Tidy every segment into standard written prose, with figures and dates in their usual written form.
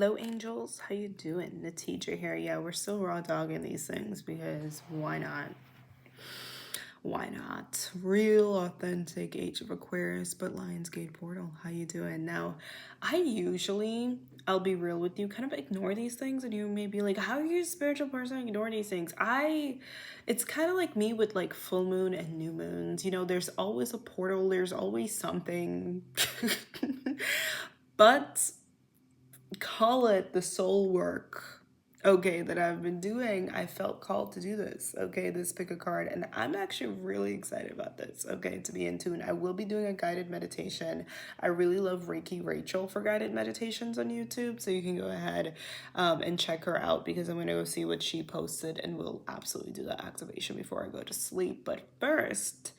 Hello, angels. How you doing? The teacher here. Yeah, we're still raw dogging these things because why not? Why not? Real authentic Age of Aquarius, but Lionsgate Portal. How you doing? Now, I'll be real with you, kind of ignore these things, and you may be like, how are you a spiritual person ignore these things? It's kind of like me with like full moon and new moons. You know, there's always a portal, there's always something. But call it the soul work, okay, that I've been doing. I felt called to do this, okay, this pick a card, and I'm actually really excited about this, okay, to be in tune. I will be doing a guided meditation. I really love Reiki Rachel for guided meditations on YouTube, so you can go ahead and check her out, because I'm going to go see what she posted, and we'll absolutely do that activation before I go to sleep. But first,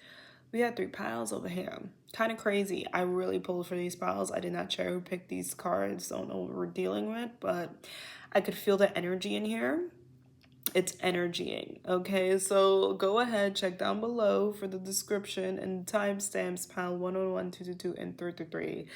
we had 3 piles over here. Kind of crazy. I really pulled for these piles. I did not share who picked these cards. Don't know what we're dealing with, but I could feel the energy in here. It's energying. Okay, so go ahead, check down below for the description and timestamps pile 101, 222, and 333.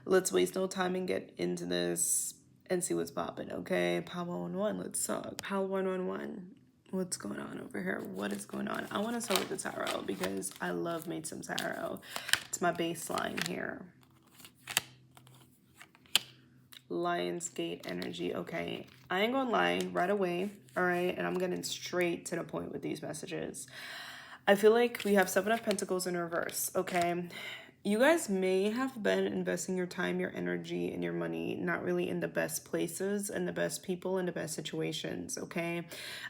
Let's waste no time and get into this and see what's popping. Okay, pile 111. Let's talk. Pile 111. What's going on over here? What is going on? I want to start with the tarot because I love made some tarot. It's my baseline here. Lionsgate energy. Okay, I ain't gonna lie right away. All right, and I'm getting straight to the point with these messages. I feel like we have 7 of Pentacles in reverse. Okay, you guys may have been investing your time, your energy, and your money not really in the best places and the best people and the best situations, okay?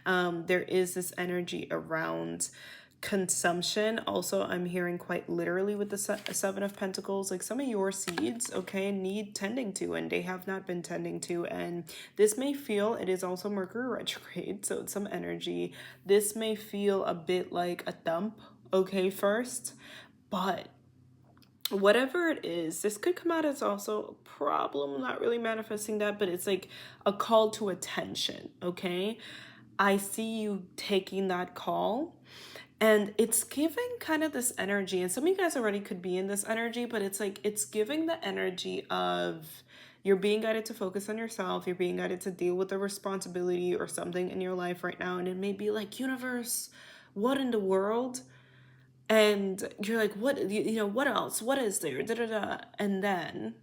There is this energy around consumption. Also, I'm hearing quite literally with the 7 of Pentacles, like some of your seeds, okay, need tending to, and they have not been tending to. And this may feel, it is also Mercury retrograde, so it's some energy. This may feel a bit like a dump, okay, first, but whatever it is, this could come out as also a problem, not really manifesting that, but it's like a call to attention, okay? I see you taking that call, and it's giving kind of this energy, and some of you guys already could be in this energy, but it's like it's giving the energy of you're being guided to focus on yourself, you're being guided to deal with a responsibility or something in your life right now, and it may be like, universe, what in the world? And you're like, what, what else? What is there? Da, da, da. And then,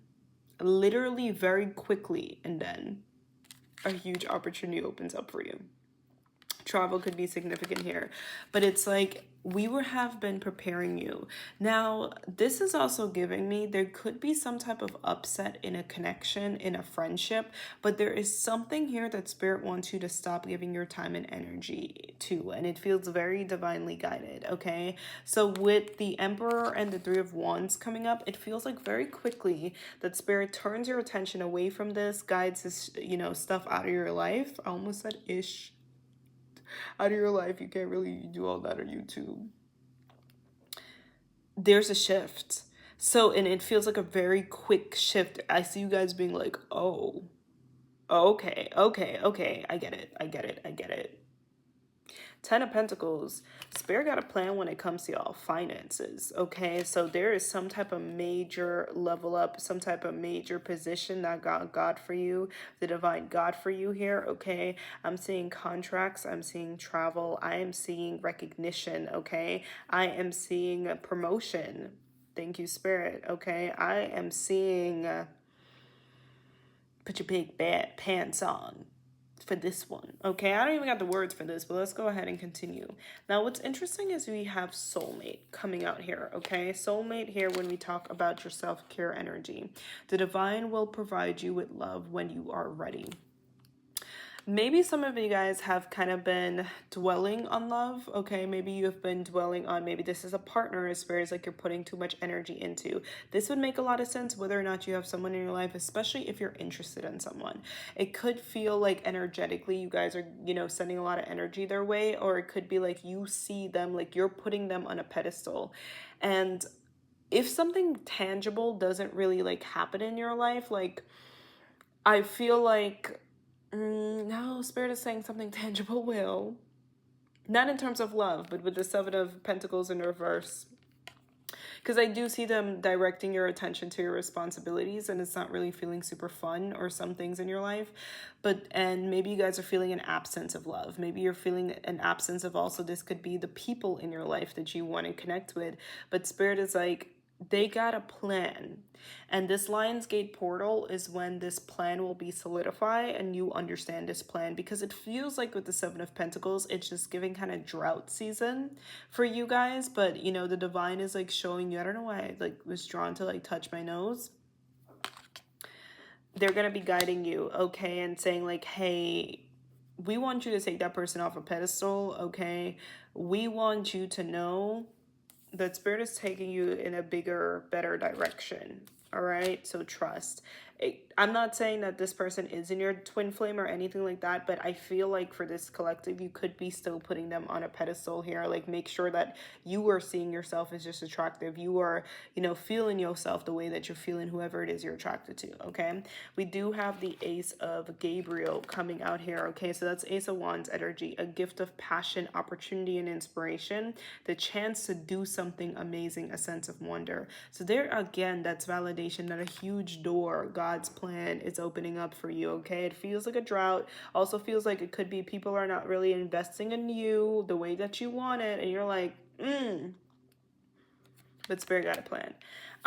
literally very quickly, and then a huge opportunity opens up for you. Travel could be significant here, but it's like have been preparing you. Now, this is also giving me there could be some type of upset in a connection, in a friendship, but there is something here that Spirit wants you to stop giving your time and energy to, and it feels very divinely guided, okay? So with the Emperor and the 3 of Wands coming up, it feels like very quickly that Spirit turns your attention away from this, guides this, stuff out of your life. I almost said ish. Out of your life. You can't really do all that on YouTube. There's a shift. So, and it feels like a very quick shift. I see you guys being like, oh, okay, I get it. 10 of Pentacles. Spirit got a plan when it comes to y'all finances, okay? So there is some type of major level up, some type of major position that God got for you, the divine God for you here, okay? I'm seeing contracts, I'm seeing travel, I am seeing recognition, okay? I am seeing a promotion. Thank you, Spirit, okay? I am seeing, put your big bad pants on for this one, okay? I don't even got the words for this, but let's go ahead and continue. Now, what's interesting is we have soulmate coming out here, okay? Soulmate here when we talk about your self-care energy. The divine will provide you with love when you are ready. Maybe some of you guys have kind of been dwelling on love, okay? Maybe you have been dwelling on, maybe this is a partner as far as like you're putting too much energy into. This would make a lot of sense whether or not you have someone in your life, especially if you're interested in someone. It could feel like energetically you guys are, sending a lot of energy their way, or it could be like you see them, like you're putting them on a pedestal. And if something tangible doesn't really like happen in your life, like I feel like no, Spirit is saying something tangible will. Not in terms of love, but with the 7 of Pentacles in reverse. because I do see them directing your attention to your responsibilities, and it's not really feeling super fun, or some things in your life. And maybe you guys are feeling an absence of love. Maybe you're feeling an absence of, also, this could be the people in your life that you want to connect with. But Spirit is like, they got a plan. And this Lionsgate portal is when this plan will be solidified and you understand this plan, because it feels like with the Seven of Pentacles, it's just giving kind of drought season for you guys. But you know, the divine is like showing you, I don't know why I like was drawn to like touch my nose. They're going to be guiding you, okay, and saying like, hey, we want you to take that person off a pedestal, okay? We want you to know that Spirit is taking you in a bigger, better direction. All right, so trust. I'm not saying that this person is in your twin flame or anything like that, but I feel like for this collective, you could be still putting them on a pedestal here. Like, make sure that you are seeing yourself as just attractive. You are, you know, feeling yourself the way that you're feeling whoever it is you're attracted to, okay? We do have the Ace of Gabriel coming out here, okay? So that's Ace of Wands energy, a gift of passion, opportunity, and inspiration, the chance to do something amazing, a sense of wonder. So there, again, that's validation that a huge door, God's plan, is opening up for you, okay? It feels like a drought. Also feels like it could be people are not really investing in you the way that you want it, and you're like, but Spirit got a plan.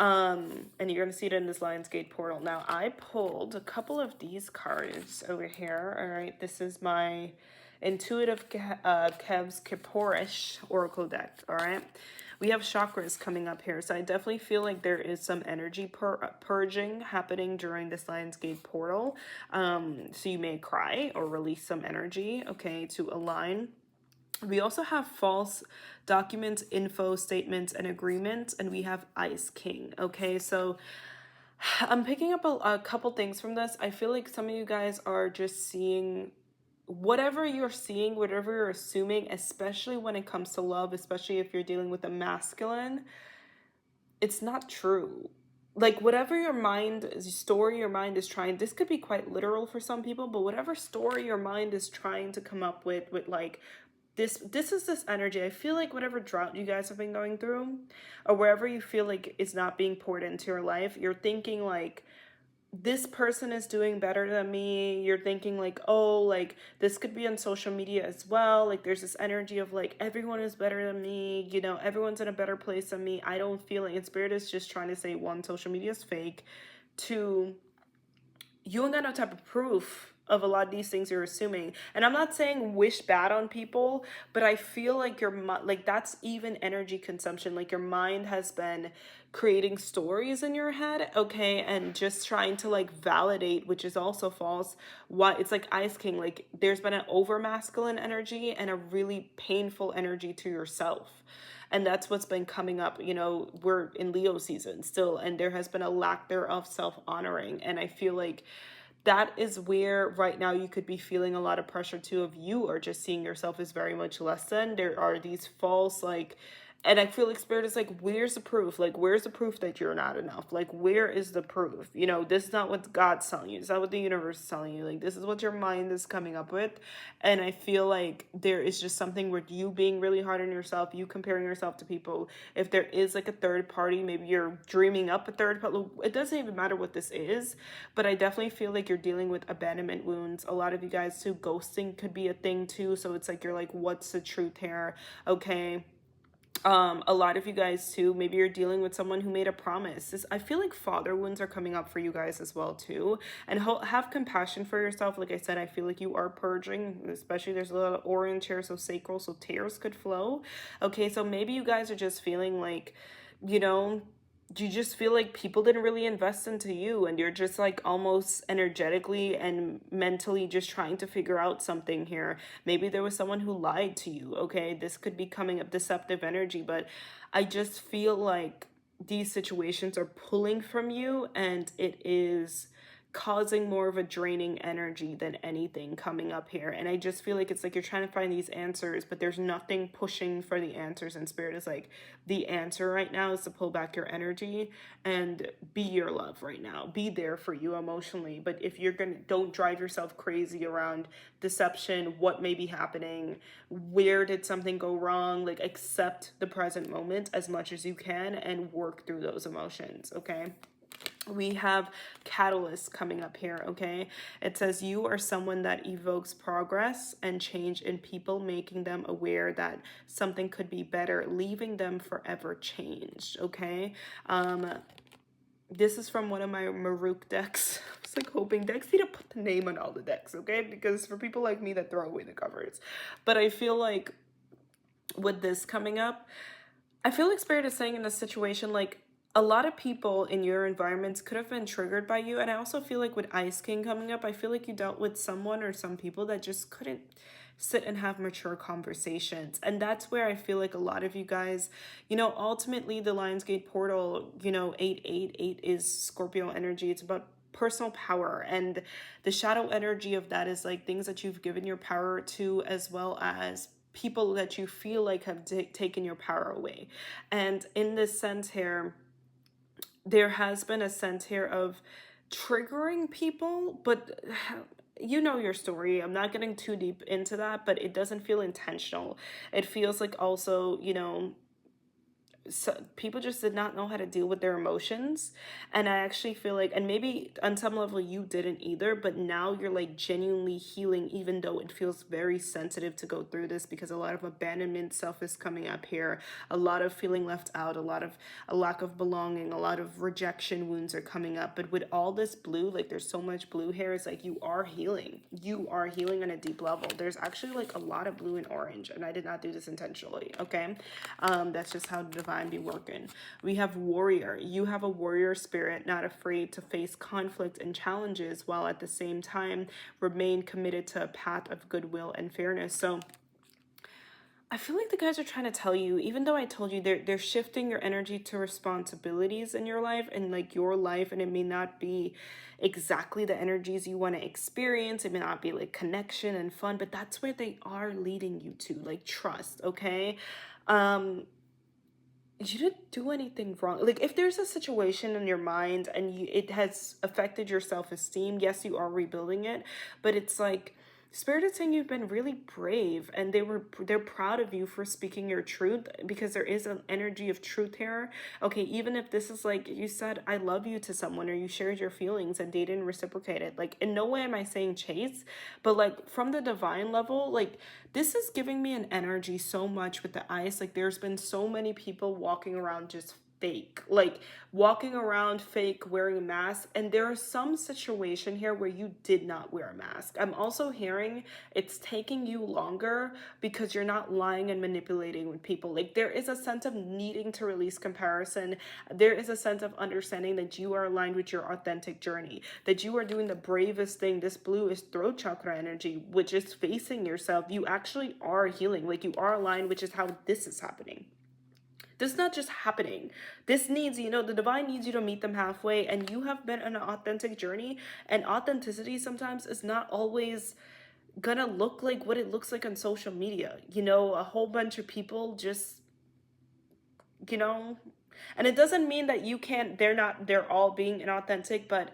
And you're going to see it in this Lionsgate portal. Now, I pulled a couple of these cards over here, all right? This is my Intuitive Kev's Kiporish Oracle deck, all right? We have chakras coming up here, so I definitely feel like there is some energy purging happening during this Lionsgate portal. So you may cry or release some energy, okay, to align. We also have false documents, info, statements, and agreements, and we have Ice King, okay? So I'm picking up a couple things from this. I feel like some of you guys are just seeing whatever you're seeing, whatever you're assuming, especially when it comes to love, especially if you're dealing with a masculine, it's not true. Like, whatever your story your mind is trying, this could be quite literal for some people, but whatever story your mind is trying to come up with like, this is this energy. I feel like whatever drought you guys have been going through, or wherever you feel like it's not being poured into your life, you're thinking like, this person is doing better than me. You're thinking like, oh, like this could be on social media as well. Like, there's this energy of like, everyone is better than me, you know, everyone's in a better place than me. I don't feel like, and Spirit is just trying to say, one, social media is fake. Two, you ain't got no type of proof of a lot of these things you're assuming. And I'm not saying wish bad on people, but I feel like like that's even energy consumption. Like, your mind has been creating stories in your head, okay, and just trying to like validate, which is also false. Why it's like Ice King, like there's been an over masculine energy and a really painful energy to yourself. And that's what's been coming up. You know, we're in Leo season still, and there has been a lack there of self-honoring. And I feel like that is where right now you could be feeling a lot of pressure too, of you are just seeing yourself as very much less than. There are these false like, and I feel like Spirit is like, where's the proof? Like, where's the proof that you're not enough? Like, where is the proof? You know, this is not what God's telling you. It's not what the universe is telling you. Like, this is what your mind is coming up with. And I feel like there is just something with you being really hard on yourself, you comparing yourself to people. If there is like a third party, maybe you're dreaming up a third party. It doesn't even matter what this is, but I definitely feel like you're dealing with abandonment wounds. A lot of you guys too, ghosting could be a thing too. So it's like, you're like, what's the truth here? Okay. A lot of you guys too, maybe you're dealing with someone who made a promise. I feel like father wounds are coming up for you guys as well too. And have compassion for yourself. Like I said, I feel like you are purging, especially there's a lot of orange here, so sacral, so tears could flow. Okay, so maybe you guys are just feeling like, you know, you just feel like people didn't really invest into you, and you're just like almost energetically and mentally just trying to figure out something here. Maybe there was someone who lied to you, okay? This could be coming up, deceptive energy, but I just feel like these situations are pulling from you, and it is causing more of a draining energy than anything coming up here. And I just feel like it's like you're trying to find these answers, but there's nothing pushing for the answers. And Spirit is like, the answer right now is to pull back your energy and be your love right now. Be there for you emotionally. But if you're gonna, don't drive yourself crazy around deception, what may be happening, where did something go wrong, like accept the present moment as much as you can and work through those emotions, okay? We have catalyst coming up here, okay? It says you are someone that evokes progress and change in people, making them aware that something could be better, leaving them forever changed, okay? This is from one of my Maruk decks. I was like hoping decks need to put the name on all the decks, okay? Because for people like me that throw away the covers. But I feel like with this coming up, I feel like Spirit is saying in this situation, like, a lot of people in your environments could have been triggered by you. And I also feel like with Ice King coming up, I feel like you dealt with someone or some people that just couldn't sit and have mature conversations. And that's where I feel like a lot of you guys, you know, ultimately the Lionsgate portal, you know, 888 is Scorpio energy. It's about personal power, and the shadow energy of that is like things that you've given your power to, as well as people that you feel like have taken your power away. And in this sense here, there has been a sense here of triggering people, but you know your story. I'm not getting too deep into that, but it doesn't feel intentional. It feels like also, you know, so people just did not know how to deal with their emotions. And I actually feel like, and maybe on some level you didn't either, but now you're like genuinely healing, even though it feels very sensitive to go through this, because a lot of abandonment stuff is coming up here, a lot of feeling left out, a lot of a lack of belonging, a lot of rejection wounds are coming up. But with all this blue, like there's so much blue here, it's like you are healing on a deep level. There's actually like a lot of blue and orange, and I did not do this intentionally, okay? That's just how the divine be working. We have warrior. You have a warrior spirit, not afraid to face conflict and challenges, while at the same time remain committed to a path of goodwill and fairness. So I feel like the guys are trying to tell you, even though I told you they're shifting your energy to responsibilities in your life and like your life, and it may not be exactly the energies you want to experience. It may not be like connection and fun, but that's where they are leading you to, like trust, okay? You didn't do anything wrong. Like if there's a situation in your mind and it has affected your self-esteem, yes, you are rebuilding it, but it's like Spirit is saying you've been really brave, and they're proud of you for speaking your truth, because there is an energy of truth here. Okay, even if this is like you said I love you to someone, or you shared your feelings and they didn't reciprocate it, like in no way am I saying chase, but like from the divine level, like this is giving me an energy so much with the ice. Like there's been so many people walking around just fake, like walking around fake, wearing masks, and there is some situation here where you did not wear a mask. I'm also hearing it's taking you longer because you're not lying and manipulating with people. Like there is a sense of needing to release comparison. There is a sense of understanding that you are aligned with your authentic journey, that you are doing the bravest thing. This blue is throat chakra energy, which is facing yourself. You actually are healing, like you are aligned, which is how this is happening. This is not just happening. This needs, you know, the divine needs you to meet them halfway, and you have been on an authentic journey, and authenticity sometimes is not always gonna look like what it looks like on social media. You know, a whole bunch of people just, you know, and it doesn't mean that you can't, they're all being inauthentic, but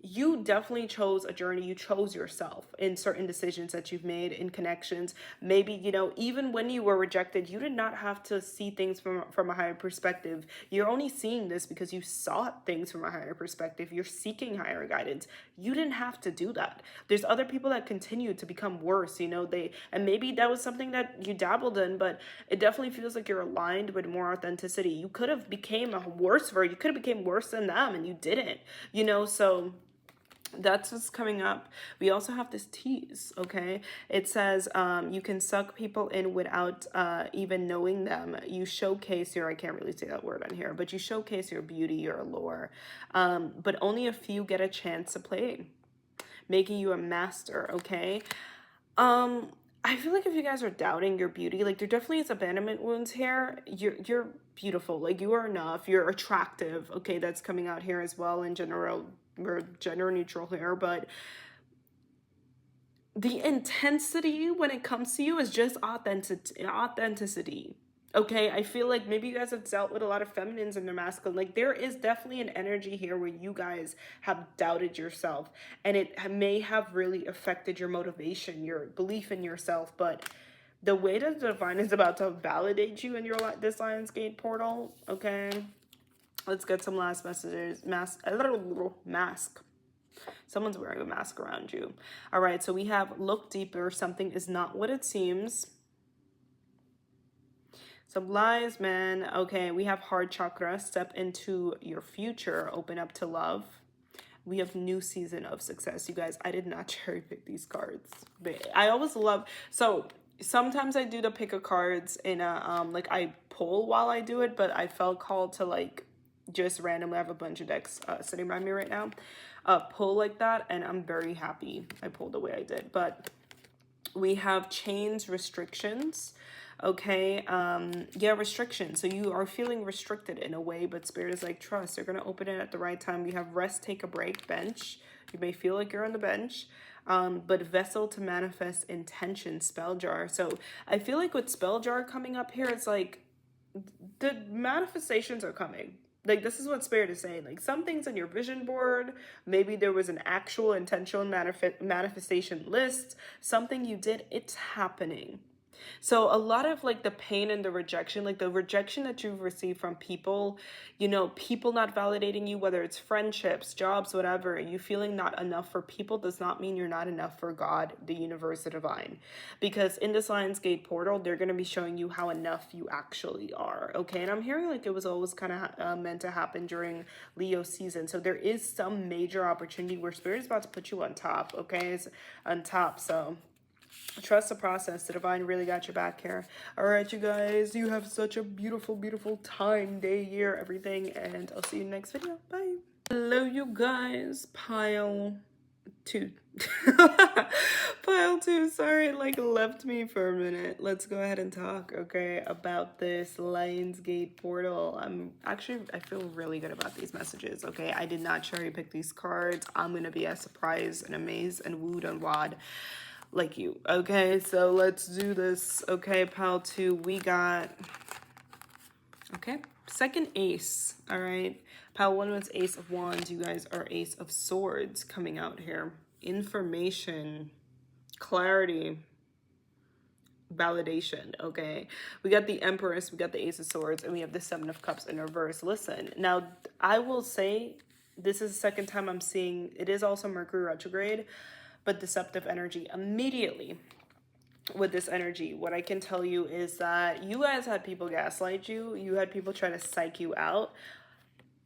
you definitely chose a journey. You chose yourself in certain decisions that you've made, in connections. Maybe, you know, even when you were rejected, you did not have to see things from a higher perspective. You're only seeing this because you saw things from a higher perspective. You're seeking higher guidance. You didn't have to do that. There's other people that continue to become worse, you know, and maybe that was something that you dabbled in, but it definitely feels like you're aligned with more authenticity. You could have became a worse version. You could have became worse than them, and you didn't, you know, so that's what's coming up. We also have this tease, okay? It says you can suck people in without even knowing them. You showcase your, I can't really say that word on here, but you showcase your beauty, your allure. But only a few get a chance to play, making you a master, okay? I feel like if you guys are doubting your beauty, like there definitely is abandonment wounds here. You're beautiful, like you are enough, you're attractive, okay? That's coming out here as well in general, we're gender neutral here, but the intensity when it comes to you is just authenticity. Okay, I feel like maybe you guys have dealt with a lot of feminines in their masculine. Like, there is definitely an energy here where you guys have doubted yourself, and it may have really affected your motivation, your belief in yourself. But the way that the divine is about to validate you in your this Lionsgate portal, okay? Let's get some last messages. Mask. Someone's wearing a mask around you. All right, so we have look deeper. Something is not what it seems. Some lies, man. Okay, we have heart chakra. Step into your future. Open up to love. We have new season of success. You guys, I did not cherry pick these cards. But I always love... So sometimes I do the pick of cards in a... like, I pull while I do it, but I felt called to, like, just randomly. I have a bunch of decks sitting by me right now. Pull like that, and I'm very happy I pulled the way I did. But we have chains, restrictions. Okay, yeah, restrictions. So you are feeling restricted in a way, but Spirit is like, trust. They're going to open it at the right time. We have rest, take a break, bench. You may feel like you're on the bench. But vessel to manifest intention, spell jar. So I feel like with spell jar coming up here, it's like the manifestations are coming. Like, this is what Spirit is saying. Like, some things on your vision board, maybe there was an actual intentional manifestation list, something you did, it's happening. So a lot of like the pain and the rejection, like the rejection that you've received from people, you know, people not validating you, whether it's friendships, jobs, whatever, and you feeling not enough for people does not mean you're not enough for God, the universe, the divine. Because in this Lionsgate portal, they're going to be showing you how enough you actually are. Okay. And I'm hearing like it was always kind of meant to happen during Leo season. So there is some major opportunity where Spirit is about to put you on top. Okay. It's on top. So trust the process. The divine really got your back here. All right, you guys, you have such a beautiful, beautiful time, day, year, everything, and I'll see you in the next video. Bye. Hello, you guys. Pile 2. Pile 2, sorry, it like left me for a minute. Let's go ahead and talk, okay, about this Lionsgate portal. I feel really good about these messages, okay? I did not cherry pick these cards. I'm gonna be as surprised and amazed and wooed and wad like you. Okay, so let's do this. Okay, pile 2, we got, okay, second ace. All right, pile 1 was Ace of Wands. You guys are Ace of Swords coming out here. Information, clarity, validation. Okay, we got the Empress, we got the Ace of Swords, and we have the Seven of Cups in reverse. Listen, now I will say this is the second time I'm seeing, it is also Mercury retrograde, but deceptive energy immediately. With this energy, what I can tell you is that you guys had people gaslight you. You had people try to psych you out.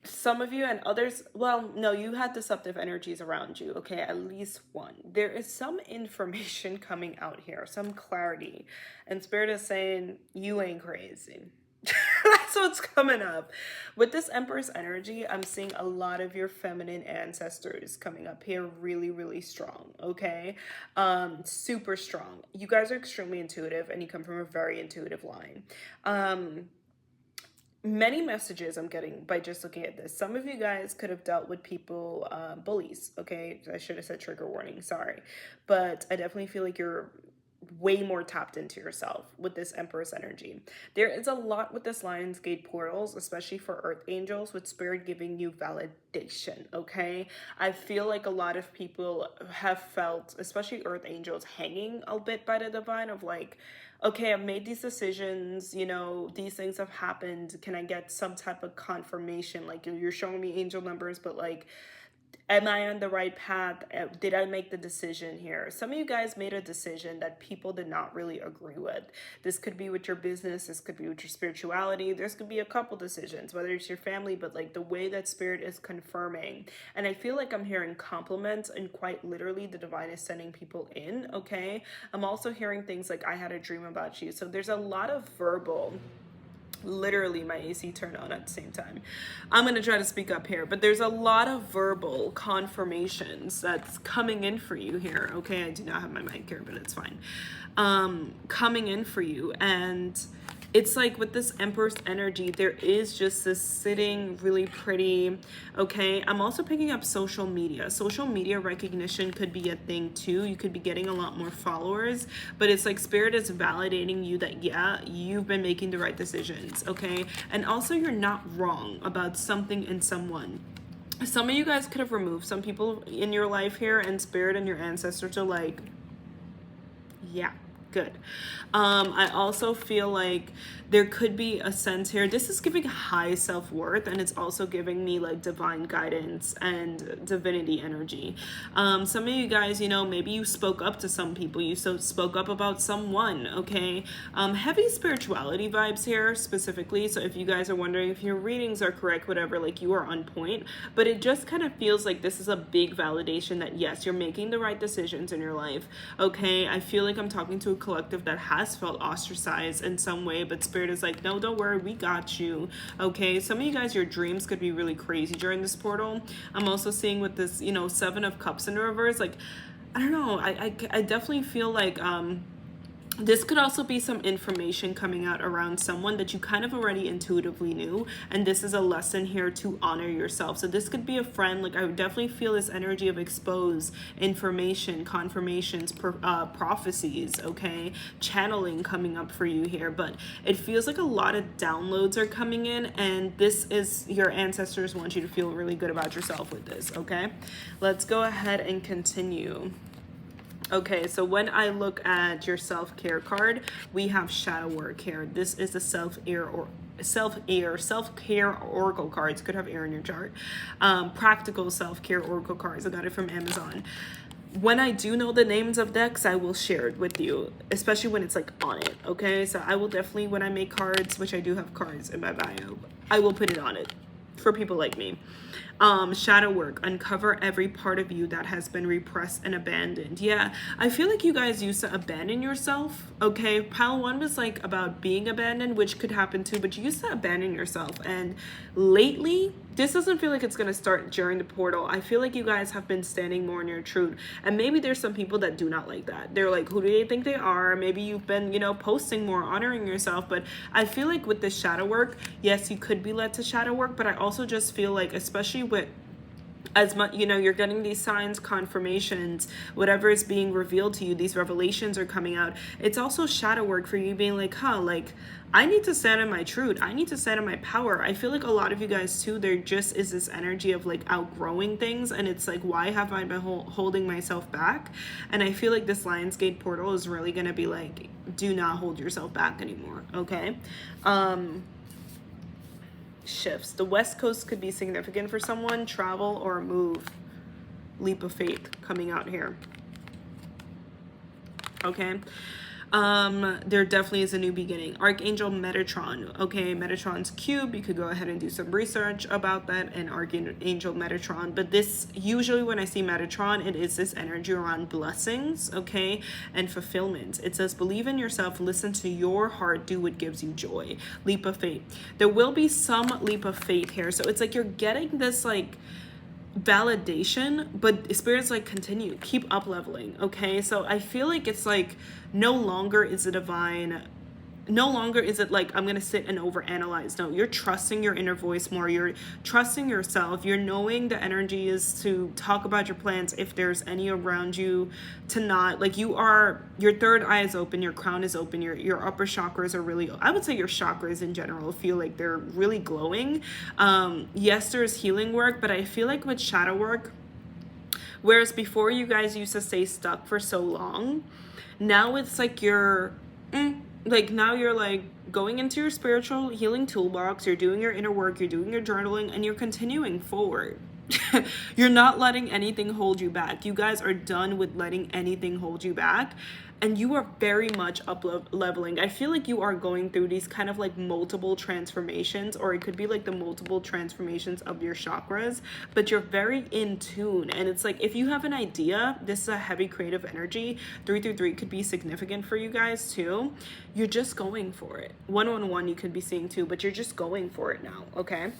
Some of you and others, well, no, you had deceptive energies around you, okay? At least one. There is some information coming out here, some clarity. And Spirit is saying, you ain't crazy. That's what's coming up. With this Empress energy, I'm seeing a lot of your feminine ancestors coming up here really, really strong, okay? Super strong. You guys are extremely intuitive, and you come from a very intuitive line. Many messages I'm getting by just looking at this. Some of you guys could have dealt with people, bullies, okay? I should have said trigger warning, sorry. But I definitely feel like you're way more tapped into yourself with this Empress energy. There is a lot with this Lionsgate portals, especially for Earth Angels, with Spirit giving you validation, okay? I feel like a lot of people have felt, especially Earth Angels, hanging a bit by the divine of like, okay, I've made these decisions, you know, these things have happened. Can I get some type of confirmation? Like, you're showing me angel numbers, but like, am I on the right path? Did I make the decision here? Some of you guys made a decision that people did not really agree with. This could be with your business. This could be with your spirituality. This could be a couple decisions, whether it's your family, but like the way that Spirit is confirming. And I feel like I'm hearing compliments, and quite literally the divine is sending people in, okay? I'm also hearing things like, I had a dream about you. So there's a lot of verbal. Literally my AC turned on at the same time. I'm going to try to speak up here, but there's a lot of verbal confirmations that's coming in for you here. Okay, I do not have my mic here, but it's fine. Coming in for you, and it's like with this Empress energy, there is just this sitting really pretty. Okay, I'm also picking up social media. Social media recognition could be a thing too. You could be getting a lot more followers, but it's like Spirit is validating you that, yeah, you've been making the right decisions. Okay, and also you're not wrong about something and someone. Some of you guys could have removed some people in your life here, and Spirit and your ancestors are like, yeah, good. I also feel like there could be a sense here. This is giving high self-worth, and it's also giving me like divine guidance and divinity energy. Some of you guys, you know, maybe you spoke up to some people. You spoke up about someone, okay? Heavy spirituality vibes here specifically. So if you guys are wondering if your readings are correct, whatever, like you are on point. But it just kind of feels like this is a big validation that yes, you're making the right decisions in your life, okay? I feel like I'm talking to a collective that has felt ostracized in some way, but Spirit is like, no, don't worry, we got you. Okay, some of you guys, your dreams could be really crazy during this portal. I'm also seeing with this, you know, 7 of Cups in reverse, like, I don't know, I definitely feel like this could also be some information coming out around someone that you kind of already intuitively knew, and this is a lesson here to honor yourself. So this could be a friend. Like, I would definitely feel this energy of expose information, confirmations, prophecies, okay, channeling coming up for you here. But it feels like a lot of downloads are coming in, and this is your ancestors want you to feel really good about yourself with this. Okay, let's go ahead and continue. Okay, so when I look at your self-care card, we have shadow work here. This is the self-care oracle cards. Could have air in your chart. Practical self-care oracle cards. I got it from Amazon. When I do know the names of decks, I will share it with you, especially when it's like on it. Okay, so I will definitely, when I make cards, which I do have cards in my bio, I will put it on it for people like me. Shadow work, uncover every part of you that has been repressed and abandoned. Yeah, I feel like you guys used to abandon yourself. Okay, pile 1 was like about being abandoned, which could happen too, but you used to abandon yourself, and lately this doesn't feel like it's going to start during the portal. I feel like you guys have been standing more in your truth, and maybe there's some people that do not like that. They're like, who do they think they are? Maybe you've been, you know, posting more, honoring yourself, but I feel like with this shadow work, yes, you could be led to shadow work, but I also just feel like, especially with as much, you know, you're getting these signs, confirmations, whatever is being revealed to you, these revelations are coming out. It's also shadow work for you being like, huh, like, I need to stand in my truth. I need to stand in my power. I feel like a lot of you guys too, there just is this energy of like outgrowing things, and it's like, why have I been holding myself back? And I feel like this Lionsgate portal is really going to be like, do not hold yourself back anymore, okay? Shifts. The West Coast could be significant for someone. Travel or move. Leap of faith coming out here. Okay. There definitely is a new beginning. Archangel Metatron. Okay, Metatron's cube. You could go ahead and do some research about that and Archangel Metatron. But this, usually when I see Metatron, it is this energy around blessings, okay, and fulfillment. It says, believe in yourself, listen to your heart, do what gives you joy. Leap of faith. There will be some leap of faith here. So it's like you're getting this like validation, but Spirit's like, continue, keep up leveling. Okay, so I feel like it's like no longer is it divine, no longer is it like I'm gonna sit and overanalyze. No, you're trusting your inner voice more, you're trusting yourself, you're knowing the energy is to talk about your plans if there's any around you, to not like, you are, your third eye is open, your crown is open, your upper chakras are really, I would say your chakras in general feel like they're really glowing. Yes, there's healing work, but I feel like with shadow work, whereas before you guys used to stay stuck for so long, now it's like you're like, now you're like going into your spiritual healing toolbox, you're doing your inner work, you're doing your journaling, and you're continuing forward. You're not letting anything hold you back. You guys are done with letting anything hold you back, and you are very much up leveling. I feel like you are going through these kind of like multiple transformations, or it could be like the multiple transformations of your chakras, but you're very in tune. And it's like, if you have an idea, this is a heavy creative energy. 333 could be significant for you guys too. You're just going for it. 111 you could be seeing too, but you're just going for it now, okay?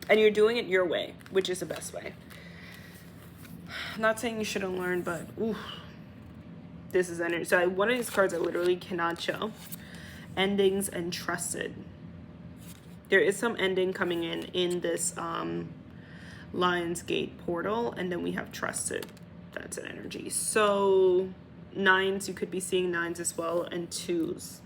And you're doing it your way, which is the best way. I'm not saying you shouldn't learn, but ooh, this is energy. So one of these cards I literally cannot show. endings, and trusted. There is some ending coming in this Lionsgate portal, and then we have trusted. That's an energy. So nines, you could be seeing nines as well, and twos.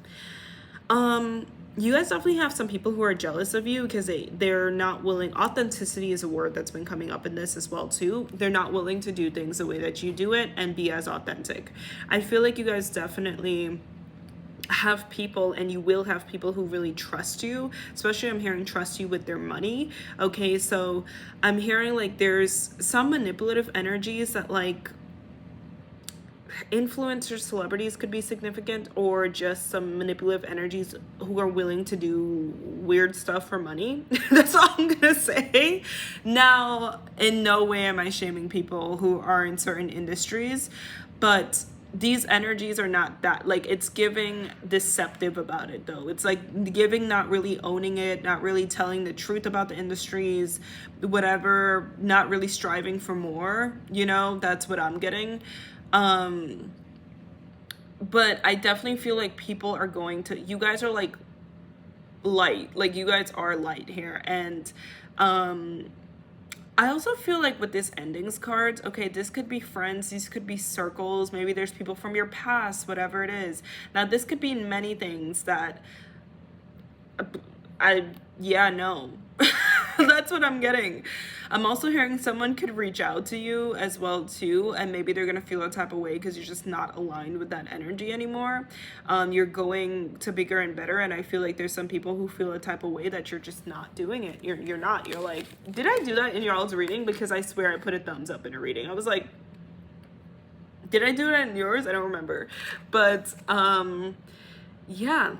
You guys definitely have some people who are jealous of you because they're not willing. Authenticity is a word that's been coming up in this as well too. They're not willing to do things the way that you do it and be as authentic. I feel like you guys definitely have people, and you will have people who really trust you, especially I'm hearing trust you with their money. Okay, so I'm hearing like there's some manipulative energies that like influencers, celebrities could be significant, or just some manipulative energies who are willing to do weird stuff for money. That's all I'm gonna say. Now, in no way am I shaming people who are in certain industries, but these energies are not that, like, it's giving deceptive about it though. It's like giving not really owning it, not really telling the truth about the industries, whatever, not really striving for more, you know, that's what I'm getting. But I definitely feel like people are going to, you guys are like light, like you guys are light here. And I also feel like with this endings cards, okay, this could be friends, these could be circles, maybe there's people from your past, whatever it is. Now this could be many things that no. That's what I'm getting. I'm also hearing someone could reach out to you as well too, and maybe they're gonna feel a type of way because you're just not aligned with that energy anymore. You're going to bigger and better, and I feel like there's some people who feel a type of way that you're just not doing it. You're not. You're like, did I do that in y'all's reading? Because I swear I put a thumbs up in a reading. I was like, did I do that in yours? I don't remember. But yeah.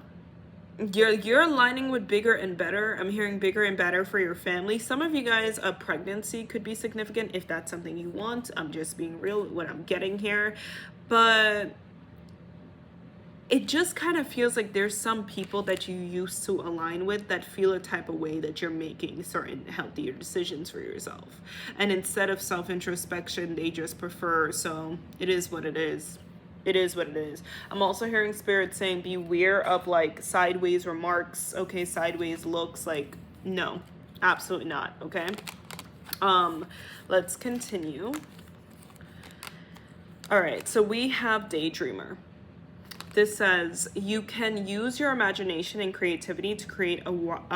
You're aligning with bigger and better. I'm hearing bigger and better for your family. Some of you guys, a pregnancy could be significant if that's something you want. I'm just being real with what I'm getting here. But it just kind of feels like there's some people that you used to align with that feel a type of way that you're making certain healthier decisions for yourself. And instead of self-introspection, they just prefer, so it is what it is. It is what it is. I'm also hearing spirit saying beware of like sideways remarks, okay, sideways looks, like no, absolutely not, okay? Let's continue. All right, so we have Daydreamer. This says you can use your imagination and creativity to create a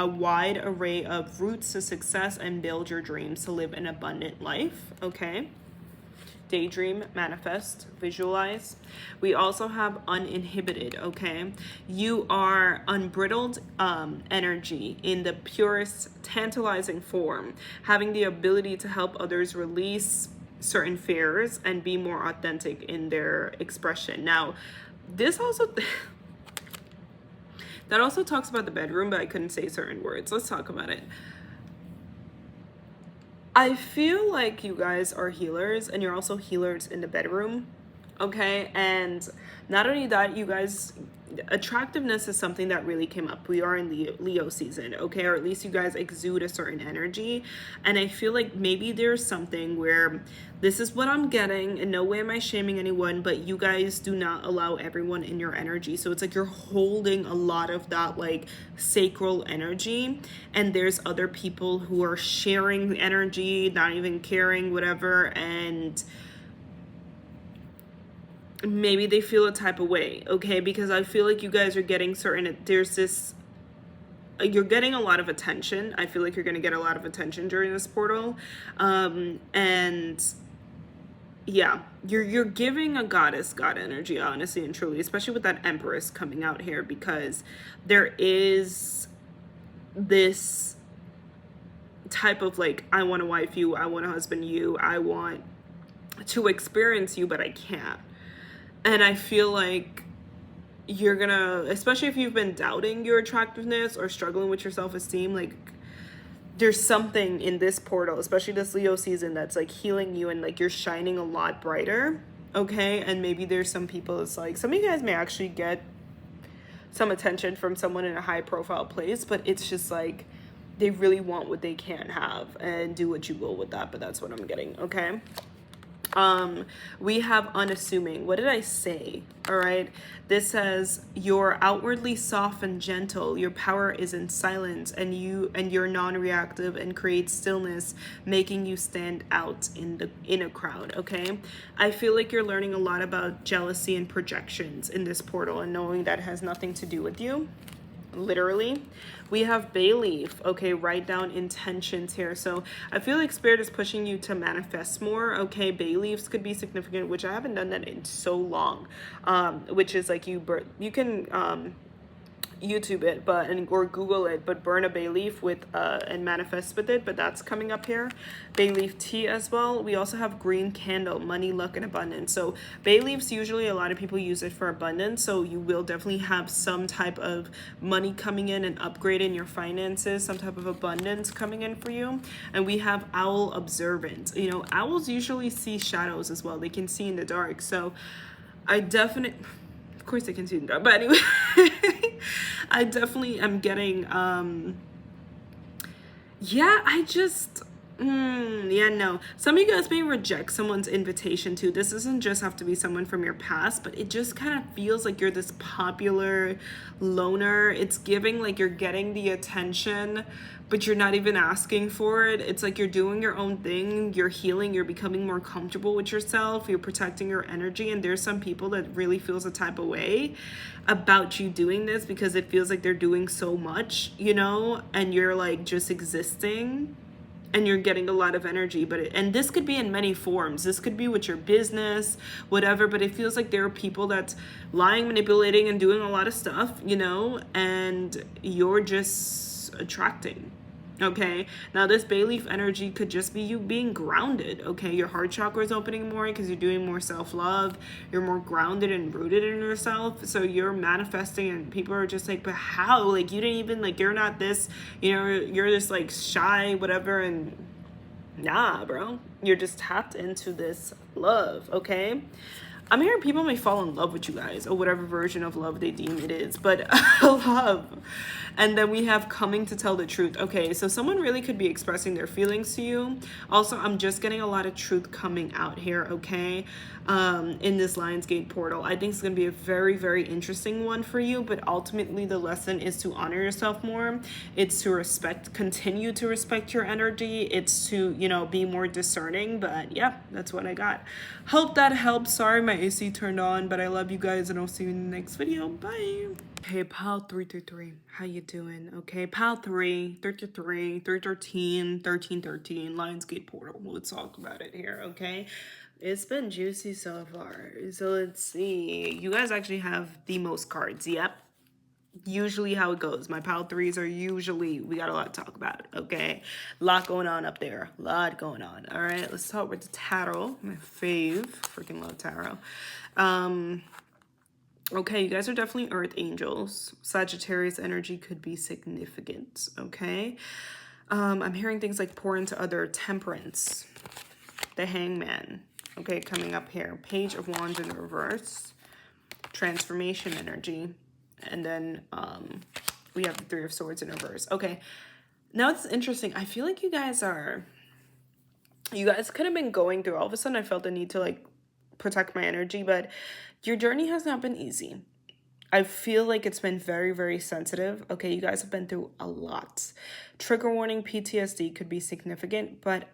wide array of routes to success and build your dreams to live an abundant life, okay? Daydream, manifest, visualize. We also have uninhibited, okay? You are unbridled energy in the purest, tantalizing form, having the ability to help others release certain fears and be more authentic in their expression. Now, this also... that also talks about the bedroom, but I couldn't say certain words. Let's talk about it. I feel like you guys are healers, and you're also healers in the bedroom, okay? And not only that, you guys, attractiveness is something that really came up. We are in Leo season, okay? Or at least you guys exude a certain energy. And I feel like maybe there's something where this is what I'm getting. In no way am I shaming anyone, but you guys do not allow everyone in your energy. So it's like you're holding a lot of that like sacral energy, and there's other people who are sharing the energy, not even caring, whatever, and maybe they feel a type of way, okay? Because I feel like you guys are getting certain, there's this, you're getting a lot of attention. I feel like you're going to get a lot of attention during this portal. And yeah, you're giving a god energy, honestly and truly, especially with that Empress coming out here, because there is this type of like, I want to wife you, I want to husband you, I want to experience you, but I can't. And I feel like you're gonna, especially if you've been doubting your attractiveness or struggling with your self-esteem, like there's something in this portal, especially this Leo season, that's like healing you, and like you're shining a lot brighter, okay? And maybe there's some people, it's like some of you guys may actually get some attention from someone in a high profile place, but it's just like they really want what they can't have, and do what you will with that. But that's what I'm getting, okay? We have unassuming. What did I say? All right. This says you're outwardly soft and gentle. Your power is in silence, and you're non-reactive and create stillness, making you stand out in a crowd. Okay. I feel like you're learning a lot about jealousy and projections in this portal, and knowing that has nothing to do with you. Literally. We have bay leaf. Okay, write down intentions here. So I feel like spirit is pushing you to manifest more. Okay, bay leaves could be significant, which I haven't done that in so long. Which is like you can YouTube it, or Google it, but burn a bay leaf with and manifest with it. But that's coming up here. Bay leaf tea as well. We also have green candle, money, luck, and abundance. So bay leaves, usually a lot of people use it for abundance. So you will definitely have some type of money coming in and upgrading your finances, some type of abundance coming in for you. And we have owl observant. You know, owls usually see shadows as well. They can see in the dark. So I definitely, of course they can see in the dark, but anyway. I definitely am getting yeah, I just yeah, no. Some of you guys may reject someone's invitation too. This doesn't just have to be someone from your past, but it just kind of feels like you're this popular loner. It's giving like you're getting the attention, but you're not even asking for it. It's like you're doing your own thing, you're healing, you're becoming more comfortable with yourself, you're protecting your energy, and there's some people that really feels a type of way about you doing this because it feels like they're doing so much, you know, and you're like just existing and you're getting a lot of energy. And this could be in many forms. This could be with your business, whatever, but it feels like there are people that's lying, manipulating, and doing a lot of stuff, you know, and you're just attracting. Okay, now this bay leaf energy could just be you being grounded. Okay, your heart chakra is opening more because you're doing more self-love. You're more grounded and rooted in yourself. So you're manifesting, and people are just like, but how? Like, you didn't even, like, you're not this, you know, you're just like shy, whatever. And nah, bro, you're just tapped into this love. Okay, I'm hearing people may fall in love with you guys, or whatever version of love they deem it is, but love. And then we have coming to tell the truth. Okay, so someone really could be expressing their feelings to you. Also, I'm just getting a lot of truth coming out here, okay, in this Lionsgate portal. I think it's going to be a very, very interesting one for you, but ultimately the lesson is to honor yourself more. It's to continue to respect your energy. It's to, you know, be more discerning. But yeah, that's what I got. Hope that helps. Sorry my AC turned on, but I love you guys, and I'll see you in the next video. Bye. Hey, pal 333, how you doing? Okay, pal 333, 313, 1313, Lionsgate portal. Let's talk about it here, okay? It's been juicy so far. So let's see. You guys actually have the most cards. Yep. Usually how it goes. My pal threes are usually, we got a lot to talk about, okay? A lot going on up there. A lot going on. All right, let's start with the tarot. My fave. Freaking love tarot. Okay, you guys are definitely earth angels. Sagittarius energy could be significant, okay? I'm hearing things like pour into other, temperance, the hangman, okay, coming up here. Page of Wands in reverse, transformation energy, and then we have the Three of Swords in reverse. Okay, now it's interesting. I feel like you guys could have been going through, all of a sudden I felt the need to like protect my energy, but your journey has not been easy. I feel like it's been very, very sensitive. Okay, you guys have been through a lot. Trigger warning, PTSD could be significant, but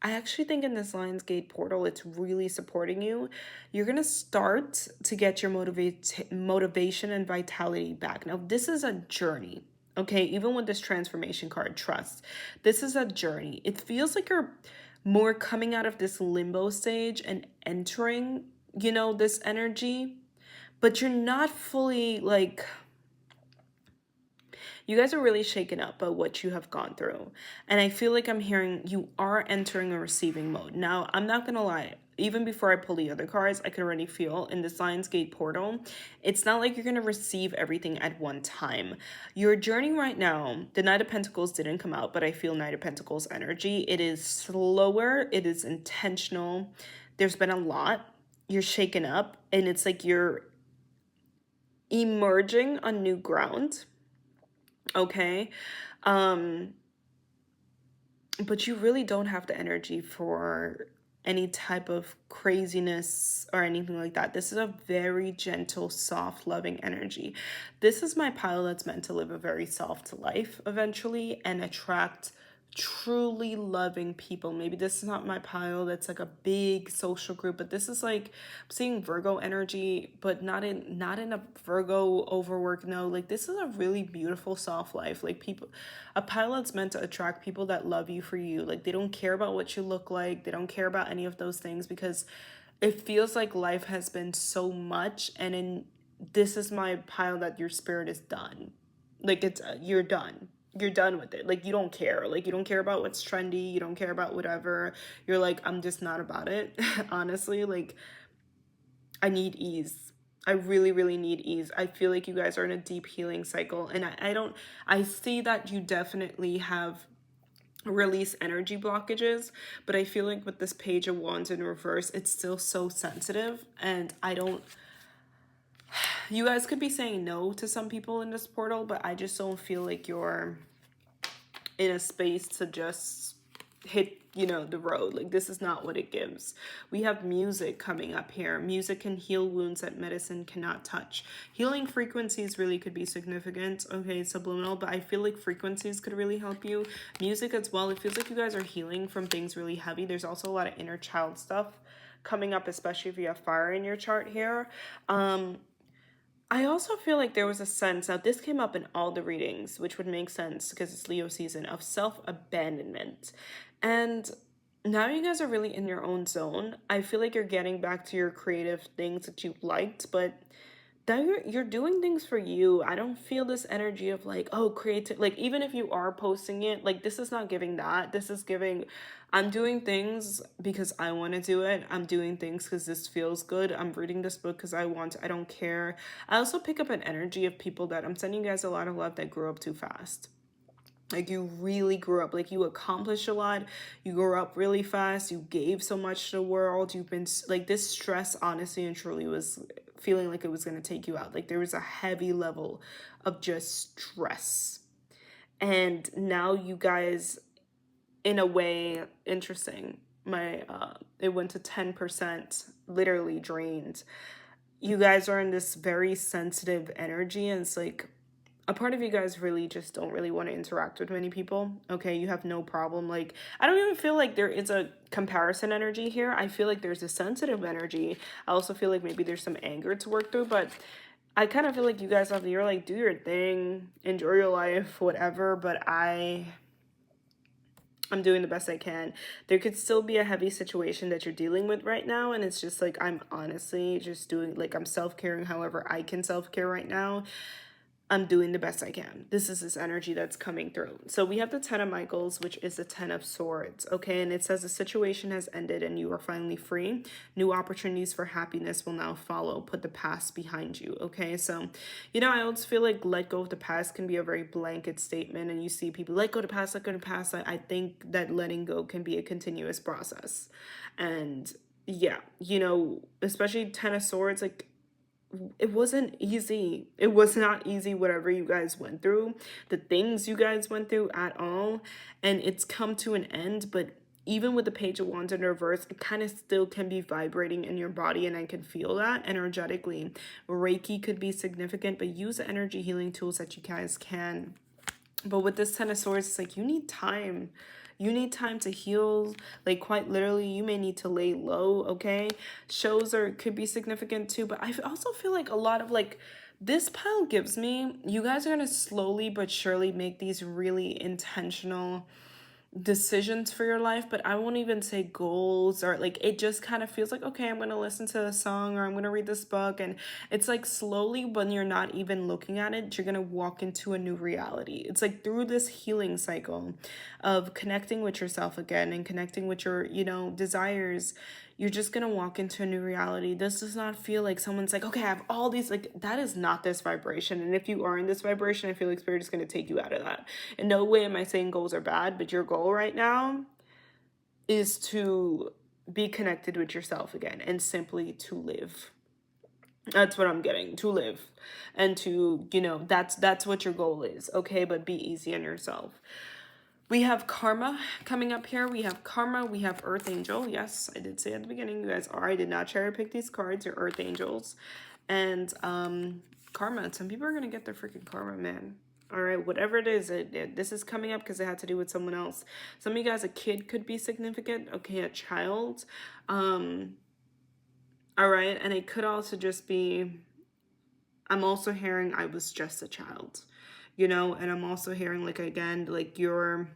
I actually think in this Lionsgate portal, it's really supporting you. You're going to start to get your motivation and vitality back. Now, this is a journey. Okay, even with this transformation card, trust. This is a journey. It feels like you're more coming out of this limbo stage and entering, you know, this energy, but you're not fully like, you guys are really shaken up by what you have gone through. And I feel like I'm hearing you are entering a receiving mode. Now, I'm not going to lie. Even before I pull the other cards, I could already feel in this Lionsgate portal, it's not like you're going to receive everything at one time. Your journey right now, the Knight of Pentacles didn't come out, but I feel Knight of Pentacles energy. It is slower. It is intentional. There's been a lot. You're shaken up, and it's like you're emerging on new ground. Okay. But you really don't have the energy for any type of craziness or anything like that. This is a very gentle, soft, loving energy. This is my pile that's meant to live a very soft life eventually and attract truly loving people. Maybe this is not my pile that's like a big social group, but this is like, I'm seeing Virgo energy, but not in a Virgo overwork. No, like this is a really beautiful soft life. Like people, a pile that's meant to attract people that love you for you. Like they don't care about what you look like, they don't care about any of those things, because it feels like life has been so much, and in this is my pile that your spirit is done. Like it's you're done. You're done with it. Like you don't care. Like you don't care about what's trendy. You don't care about whatever. You're like, I'm just not about it. Honestly, like I need ease. I really, really need ease. I feel like you guys are in a deep healing cycle. And I don't, I see that you definitely have release energy blockages, but I feel like with this Page of Wands in reverse, it's still so sensitive. And I don't, you guys could be saying no to some people in this portal, but I just don't feel like you're in a space to just hit, the road. Like this is not what it gives. We have music coming up here. Music can heal wounds that medicine cannot touch. Healing frequencies really could be significant. Okay, subliminal, but I feel like frequencies could really help you. Music as well. It feels like you guys are healing from things really heavy. There's also a lot of inner child stuff coming up, especially if you have fire in your chart here. I also feel like there was a sense, now this came up in all the readings, which would make sense because it's Leo season, of self-abandonment. And now you guys are really in your own zone. I feel like you're getting back to your creative things that you liked, but now you're doing things for you. I don't feel this energy of like, oh, creative. Like even if you are posting it, like this is not giving that. This is giving, I'm doing things because I want to do it. I'm doing things because this feels good. I'm reading this book because I want to. I don't care. I also pick up an energy of people that I'm sending you guys a lot of love that grew up too fast. Like you really grew up, like you accomplished a lot, you grew up really fast, you gave so much to the world, you've been like, this stress honestly and truly was feeling like it was going to take you out. Like there was a heavy level of just stress, and now you guys, in a way, interesting, my it went to 10%, literally drained. You guys are in this very sensitive energy, and it's like a part of you guys really just don't really want to interact with many people. Okay, you have no problem. Like, I don't even feel like there is a comparison energy here. I feel like there's a sensitive energy. I also feel like maybe there's some anger to work through, but I kind of feel like you guys have, you're like, do your thing, enjoy your life, whatever, but I'm doing the best I can. There could still be a heavy situation that you're dealing with right now, and it's just like, I'm honestly just doing, like, I'm self-caring however I can self-care right now. I'm doing the best I can. This is this energy that's coming through. So we have the 10 of Michaels, which is the 10 of Swords, okay? And it says the situation has ended and you are finally free. New opportunities for happiness will now follow. Put the past behind you, okay? So, I always feel like let go of the past can be a very blanket statement, and you see people let go of the past, let go of the past. I think that letting go can be a continuous process. And yeah, especially 10 of Swords, like, it wasn't easy. It was not easy, whatever you guys went through, the things you guys went through at all. And it's come to an end. But even with the Page of Wands in reverse, it kind of still can be vibrating in your body. And I can feel that energetically. Reiki could be significant, but use the energy healing tools that you guys can. But with this 10 of Swords, it's like you need time. You need time to heal. Like quite literally, you may need to lay low, okay? Shows could be significant too, but I also feel like a lot of like, this pile gives me, you guys are going to slowly but surely make these really intentional decisions for your life, but I won't even say goals, or like it just kind of feels like, okay, I'm going to listen to a song or I'm going to read this book, and it's like slowly, when you're not even looking at it, you're going to walk into a new reality. It's like through this healing cycle of connecting with yourself again and connecting with your desires, you're just going to walk into a new reality. This does not feel like someone's like, okay, I have all these, like, that is not this vibration. And if you are in this vibration, I feel like Spirit is going to take you out of that. In no way am I saying goals are bad, but your goal right now is to be connected with yourself again and simply to live. That's what I'm getting, to live. And to, that's what your goal is, okay? But be easy on yourself. We have karma coming up here. We have karma. We have earth angel. Yes, I did say at the beginning, you guys are. I did not cherry pick these cards. You're earth angels. And karma. Some people are going to get their freaking karma, man. All right, whatever it is, this is coming up because it had to do with someone else. Some of you guys, a kid could be significant. Okay, a child. All right, and it could also just be, I'm also hearing I was just a child, you know, and I'm also hearing, like, again, like your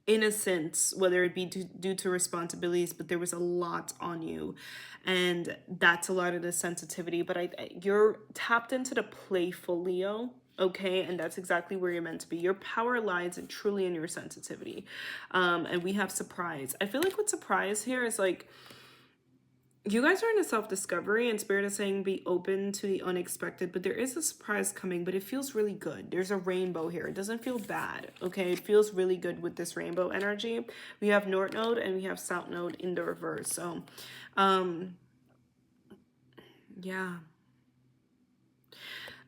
innocence, whether it be due to responsibilities, but there was a lot on you, and that's a lot of the sensitivity. But you're tapped into the playful Leo, okay, and that's exactly where you're meant to be. Your power lies in truly in your sensitivity. And we have surprise. I feel like with surprise here is like, you guys are in a self-discovery, and Spirit is saying be open to the unexpected, but there is a surprise coming, but it feels really good. There's a rainbow here. It doesn't feel bad, okay? It feels really good with this rainbow energy. We have North Node and we have South Node in the reverse. So, yeah.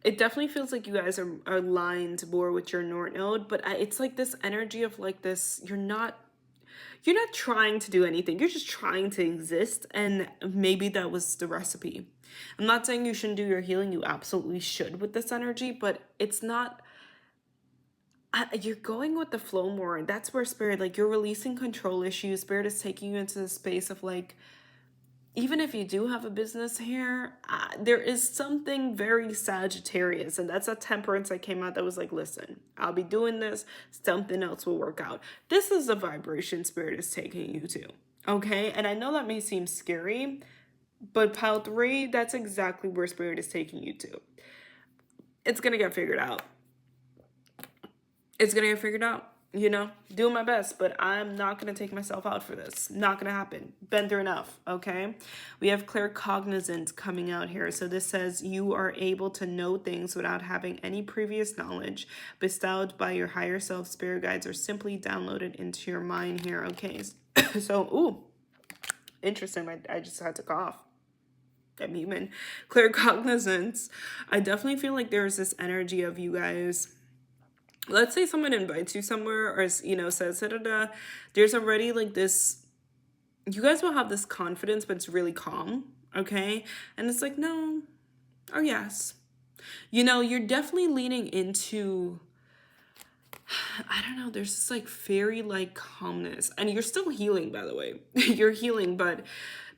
It definitely feels like you guys are aligned more with your North Node, but it's like this energy of like this, you're not trying to do anything. You're just trying to exist. And maybe that was the recipe. I'm not saying you shouldn't do your healing. You absolutely should with this energy, but it's not, you're going with the flow more. That's where Spirit, like, you're releasing control issues. Spirit is taking you into the space of like, even if you do have a business here, there is something very Sagittarius, and that's a Temperance that came out that was like, listen, I'll be doing this, something else will work out. This is the vibration Spirit is taking you to, okay? And I know that may seem scary, but pile 3, that's exactly where Spirit is taking you to. It's gonna get figured out. It's gonna get figured out. You know, doing my best, but I'm not going to take myself out for this. Not going to happen. Been through enough, okay? We have claircognizance coming out here. So this says you are able to know things without having any previous knowledge bestowed by your higher self, spirit guides, or simply downloaded into your mind here, okay? So, ooh, interesting. I just had to cough. I'm human. Claircognizance. I definitely feel like there's this energy of you guys. Let's say someone invites you somewhere, or, you know, says, da-da-da, there's already like this, you guys will have this confidence, but it's really calm, okay? And it's like, no, or yes. You know, you're definitely leaning into, I don't know, there's this like fairy like calmness. And you're still healing, by the way. You're healing, but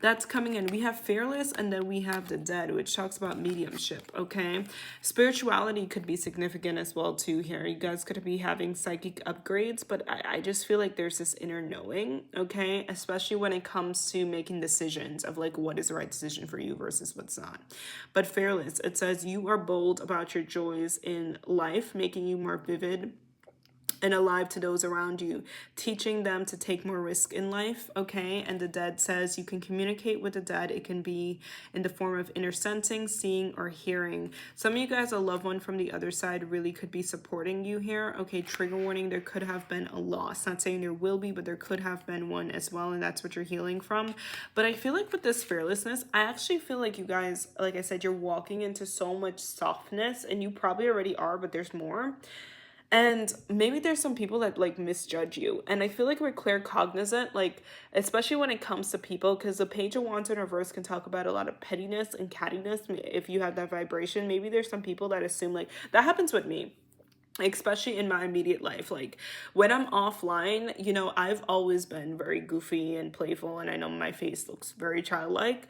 that's coming in. We have fearless, and then we have the dead, which talks about mediumship, okay? Spirituality could be significant as well too here. You guys could be having psychic upgrades, but I just feel like there's this inner knowing, okay? Especially when it comes to making decisions of like what is the right decision for you versus what's not. But fearless, it says you are bold about your joys in life, making you more vivid and alive to those around you, teaching them to take more risk in life, okay? And the dead says you can communicate with the dead. It can be in the form of inner sensing, seeing, or hearing. Some of you guys, a loved one from the other side really could be supporting you here, okay? Trigger warning, there could have been a loss. Not saying there will be, but there could have been one as well, and that's what you're healing from. But I feel like with this fearlessness, I actually feel like you guys, like I said, you're walking into so much softness, and you probably already are, but there's more. And maybe there's some people that like misjudge you. And I feel like we're claircognizant, like, especially when it comes to people, because the Page of Wands in reverse can talk about a lot of pettiness and cattiness. If you have that vibration, maybe there's some people that assume, like, that happens with me, especially in my immediate life. Like when I'm offline, you know, I've always been very goofy and playful, and I know my face looks very childlike,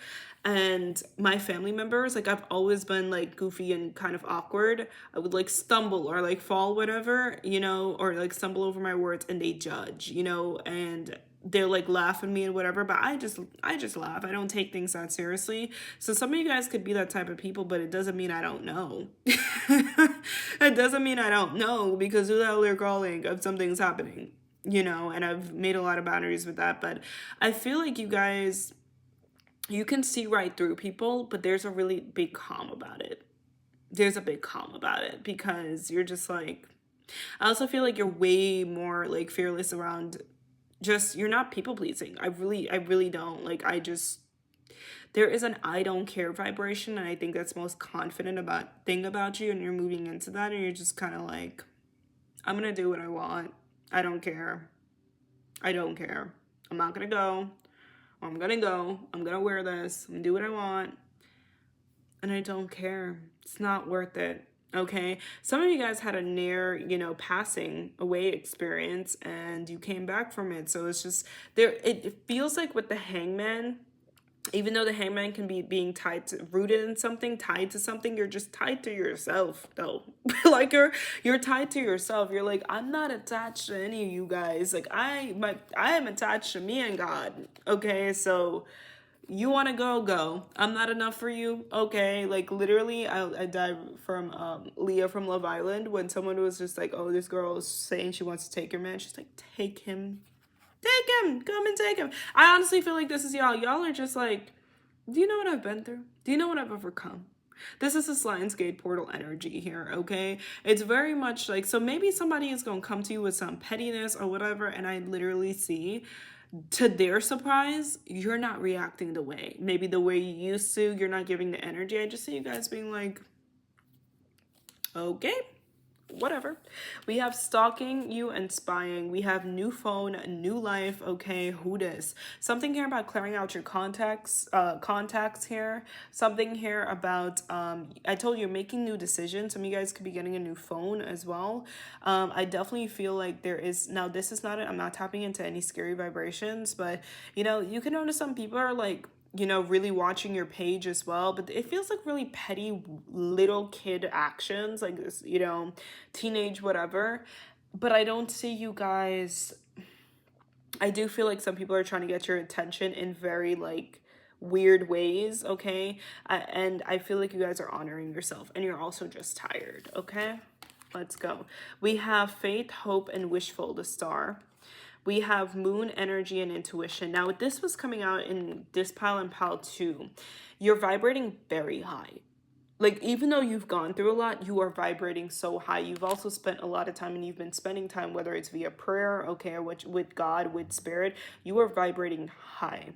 and my family members, like, I've always been like goofy and kind of awkward. I would like stumble or like fall, whatever, you know, or like stumble over my words, and they judge, you know, and they'll like laugh at me and whatever, but I just laugh. I don't take things that seriously. So some of you guys could be that type of people, but it doesn't mean I don't know. It doesn't mean I don't know, because who the hell they're calling if something's happening, you know? And I've made a lot of boundaries with that, but I feel like you guys, you can see right through people, but there's a really big calm about it. There's a big calm about it, because you're just like, I also feel like you're way more like fearless around just, you're not people pleasing. I really don't. Like, there is an I don't care vibration, and I think that's most confident thing about you, and you're moving into that, and you're just kind of like, I'm gonna do what I want. I don't care. I don't care. I'm not gonna go. I'm gonna go. I'm gonna wear this. I'm gonna do what I want. And I don't care. It's not worth it. Okay. Some of you guys had a near, passing away experience and you came back from it. So it's just there. It feels like with the hangman, even though the hangman can be being rooted in something, tied to something, you're just tied to yourself though. Like you're tied to yourself. You're like, I'm not attached to any of you guys. Like I am attached to me and God. Okay, so you want to go. I'm not enough for you. Okay, like literally I died from Leah from Love Island when someone was just like, oh, this girl is saying she wants to take your man. She's like, take him. Take him. Come and take him. I honestly feel like this is y'all. Y'all are just like, do you know what I've been through? Do you know what I've overcome? This is this Lionsgate portal energy here, okay? It's very much like, so maybe somebody is going to come to you with some pettiness or whatever, and I literally see, to their surprise, you're not reacting maybe the way you used to. You're not giving the energy. I just see you guys being like, okay, whatever. We have stalking you and spying. We have new phone, new life. Okay, who dis? Something here about clearing out your contacts here. Something here about I told you, making new decisions. Some of you guys could be getting a new phone as well. I definitely feel like there is, now this is not it. I'm not tapping into any scary vibrations, but you can notice some people are like, really watching your page as well, but it feels like really petty little kid actions, like this, teenage whatever. But I don't see you guys, I do feel like some people are trying to get your attention in very like weird ways, okay? And I feel like you guys are honoring yourself and you're also just tired, okay? Let's go. We have faith, hope, and wishful, the star. We have moon energy and intuition. Now, this was coming out in this pile and pile 2. You're vibrating very high. Like, even though you've gone through a lot, you are vibrating so high. You've also spent a lot of time, and you've been spending time, whether it's via prayer, okay, or with God, with spirit, you are vibrating high.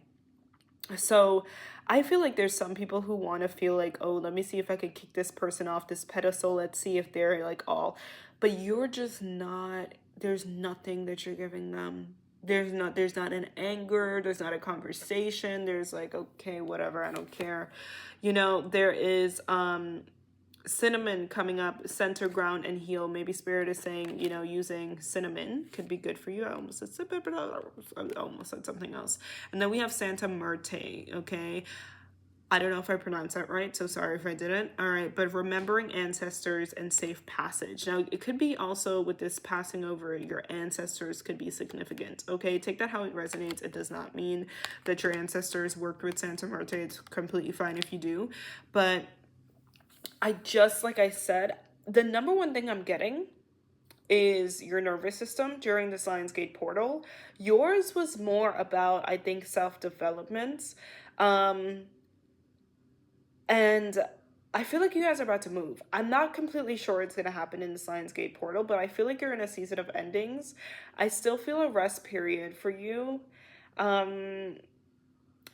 So I feel like there's some people who want to feel like, oh, let me see if I could kick this person off this pedestal. Let's see if they're like all, but you're just not, there's nothing that you're giving them. There's not an anger, there's not a conversation. There's like, okay, whatever, I don't care. There is cinnamon coming up, center, ground, and heal. Maybe spirit is saying, using cinnamon could be good for you. I almost said something else. And then we have Santa Muerte, okay? I don't know if I pronounced that right, so sorry if I didn't. All right, but remembering ancestors and safe passage. Now, it could be also with this passing over, your ancestors could be significant, okay? Take that how it resonates. It does not mean that your ancestors worked with Santa Muerte. It's completely fine if you do. But like I said, the number one thing I'm getting is your nervous system during this Lionsgate portal. Yours was more about, I think, self-development. And I feel like you guys are about to move. I'm not completely sure it's going to happen in this Lionsgate portal, but I feel like you're in a season of endings. I still feel a rest period for you.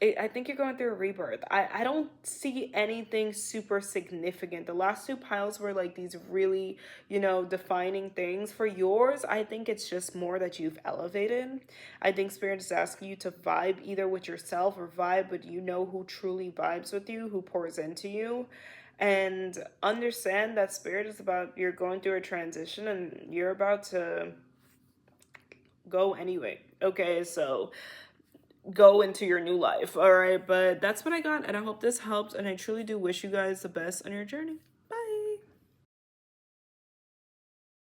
I think you're going through a rebirth. I don't see anything super significant. The last 2 piles were like these really, defining things. For yours, I think it's just more that you've elevated. I think Spirit is asking you to vibe either with yourself or vibe with who truly vibes with you, who pours into you. And understand that Spirit is about, you're going through a transition and you're about to go anyway. Okay, so go into your new life. All right, but that's what I got, and I hope this helps, and I truly do wish you guys the best on your journey.